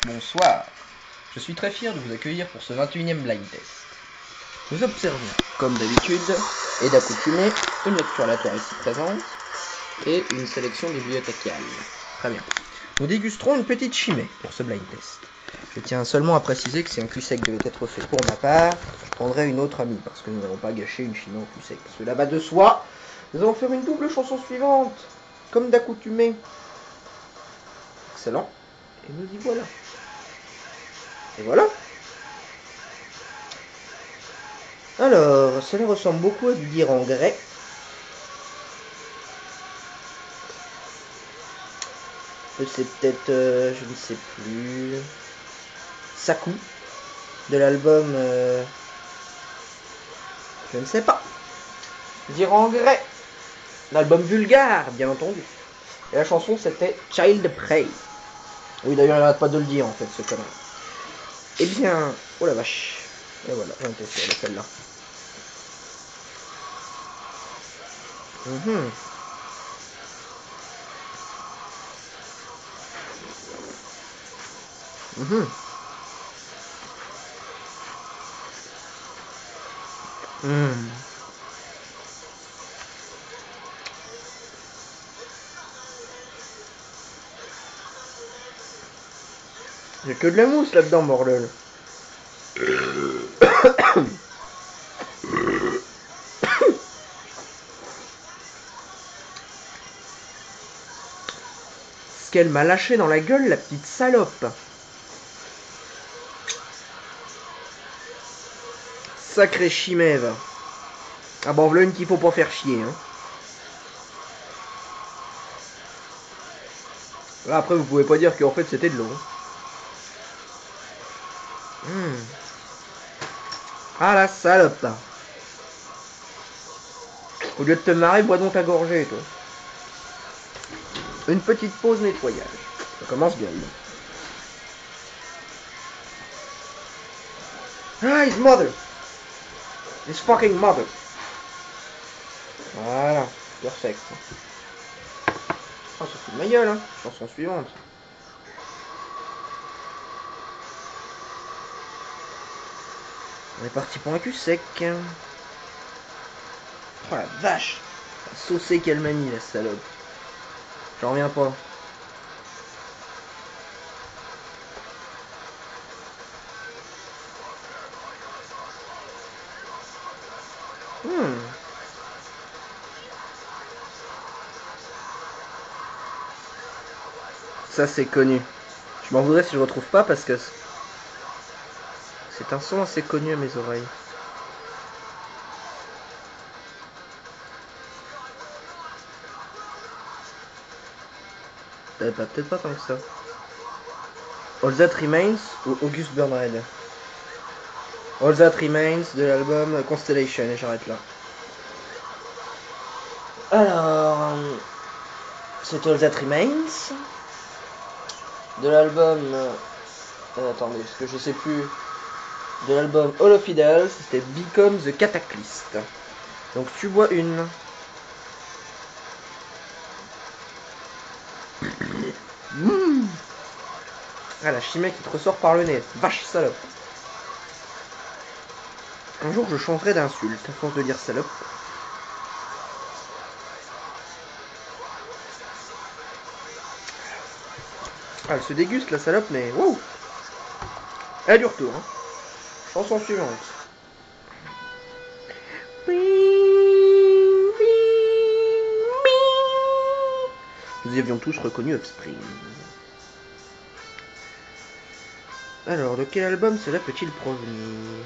Bonsoir, je suis très fier de vous accueillir pour ce 21e blind test. Nous observons, comme d'habitude et d'accoutumée, une lecture aléatoire ici présente et une sélection bibliothécale. Très bien. Nous dégusterons une petite chimée pour ce blind test. Je tiens seulement à préciser que si un cul sec devait être fait pour ma part, je prendrais une autre amie, parce que nous n'allons pas gâcher une chimée au cul sec. Parce que là-bas de soi, nous allons faire une double chanson suivante, comme d'accoutumée. Excellent. Et nous y voilà. Et voilà. Alors, cela ressemble beaucoup à du dire en grec. C'est peut-être, je ne sais plus, Saku, de l'album, je ne sais pas, dire en grec, l'album Vulgare, bien entendu. Et la chanson, c'était Child Prey. Oui, d'ailleurs, il n'arrête pas de le dire, en fait, ce connard. Eh bien, oh la vache. Et voilà, j'en étais sûr de celle-là. J'ai que de la mousse là-dedans, bordel. Ce qu'elle m'a lâché dans la gueule, la petite salope. Sacré chimève. Ah bon, voilà une qu'il faut pas faire chier, hein. Là, après, vous pouvez pas dire qu'en fait, c'était de l'eau. Ah, la salope. Au lieu de te marrer, bois donc ta gorgée, toi. Une petite pause nettoyage. Ça commence bien. Ah, his mother. His fucking mother. Voilà, perfect. Oh, ça fout de ma gueule, hein. Chanson suivante. On est parti pour un cul sec. Oh la vache. La saucée qu'elle m'a mis, la salope. J'en reviens pas. Ça, c'est connu. Je m'en voudrais si je retrouve pas parce que c'est un son assez connu à mes oreilles. Peut-être pas tant que ça. All That Remains ou August Burn Red. All That Remains de l'album Constellation, et j'arrête là. Alors, c'est All That Remains de l'album. Attendez, parce que je sais plus. De l'album All of Idols, c'était Become the Cataclysm. Donc tu bois une. Ah, la chimée qui te ressort par le nez. Vache salope. Un jour je changerai d'insulte à force de dire salope. Ah, elle se déguste la salope, mais wow. Elle a du retour, hein. Chanson suivante. Nous y avions tous reconnu Offspring. Alors, de quel album cela peut-il provenir?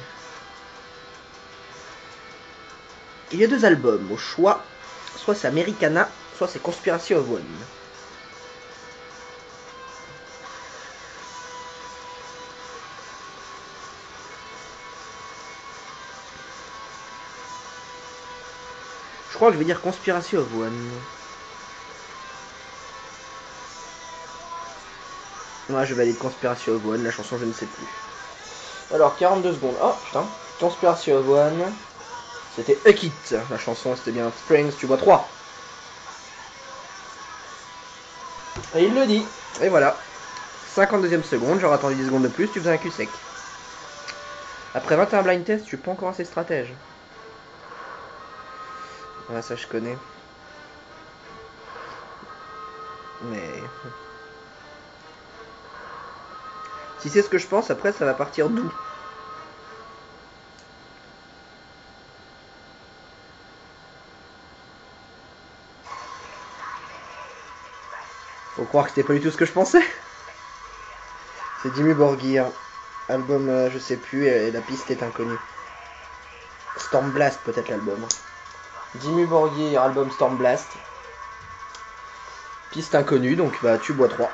Il y a deux albums au choix. Soit c'est Americana, soit c'est Conspiracy of One. Je crois que je vais dire Conspiracy of One. Ouais, je vais aller de Conspiracy of One, la chanson je ne sais plus. Alors, 42 secondes. Oh, putain. Conspiracy of One. C'était A Kit. La chanson, c'était bien Springs, tu bois 3. Et il le dit. Et voilà. 52e seconde, j'aurais attendu 10 secondes de plus, tu faisais un cul sec. Après 21 blind test, je suis pas encore assez stratège. Ouais, ça je connais. Mais... si c'est ce que je pense, après ça va partir d'où? Faut croire que c'était pas du tout ce que je pensais. C'est Dimmu Borgir. Album, je sais plus, et la piste est inconnue. Storm Blast, peut-être l'album. Dimmu Borgir, album Storm Blast. Piste inconnue, donc bah tu bois 3.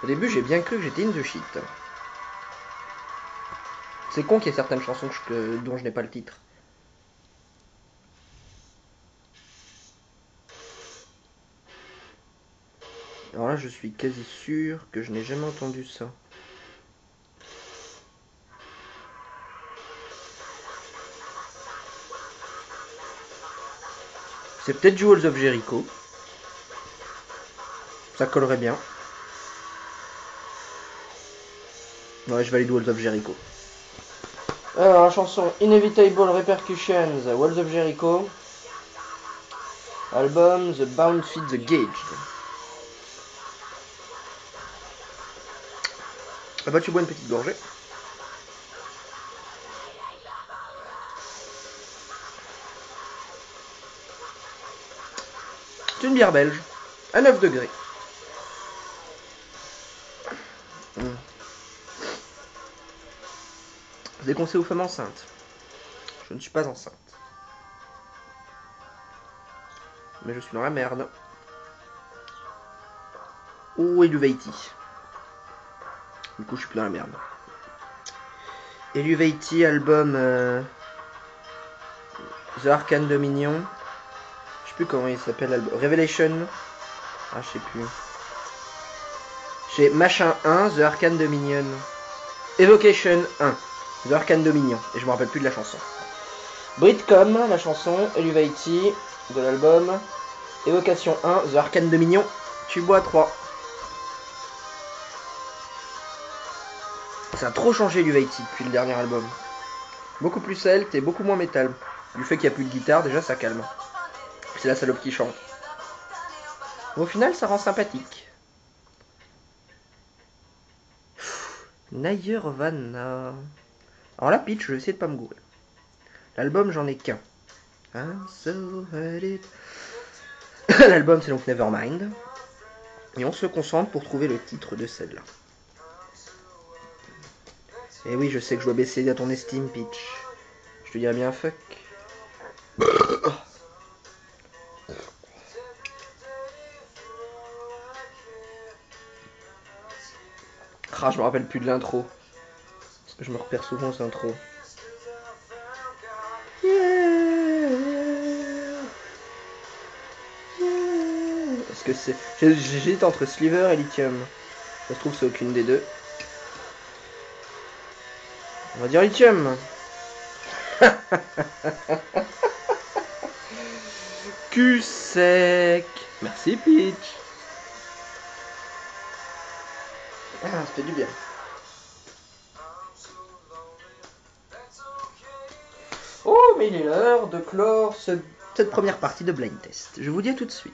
Au début, j'ai bien cru que j'étais in the shit. C'est con qu'il y ait certaines chansons dont je n'ai pas le titre. Alors là, je suis quasi sûr que je n'ai jamais entendu ça. C'est peut-être du Walls of Jericho. Ça collerait bien. Ouais, je valide Walls of Jericho. Alors, la chanson Inevitable Repercussions, Walls of Jericho. Album The Bound Feed the Gage. Ah bah tu bois une petite gorgée. C'est une bière belge. À 9 degrés. Déconseil aux femmes enceintes. Je ne suis pas enceinte. Mais je suis dans la merde. Oh, Eluvaiti. Du coup, je suis plus dans la merde. Eluvaiti, album The Arcane Dominion. Je sais plus comment il s'appelle l'album. Revelation. Ah, je sais plus. Chez Machin 1, The Arcane Dominion. Evocation 1, The Arcane Dominion. Et je me rappelle plus de la chanson. Britcom, la chanson. Eluvaiti, de l'album. Evocation 1, The Arcane Dominion. Tu bois 3. Ça a trop changé Eluvaiti depuis le dernier album. Beaucoup plus celte et beaucoup moins métal. Du fait qu'il n'y a plus de guitare, déjà ça calme. C'est la salope qui chante. Au final, ça rend sympathique. Nirvana. Alors là, Pitch, je vais essayer de pas me gourer. L'album, j'en ai qu'un. I'm so hurt. L'album, c'est donc Nevermind. Et on se concentre pour trouver le titre de celle-là. Et oui, je sais que je dois baisser à ton estime, Pitch. Je te dirais bien fuck. Ah, je me rappelle plus de l'intro. Parce que je me repère souvent aux intros. Est-ce que c'est... J'hésite entre Sliver et Lithium. Ça se trouve c'est aucune des deux. On va dire Lithium. Cul sec. Merci Peach. Ah, ça fait du bien. Oh, mais il est l'heure de clore cette première partie de Blind Test. Je vous dis à tout de suite.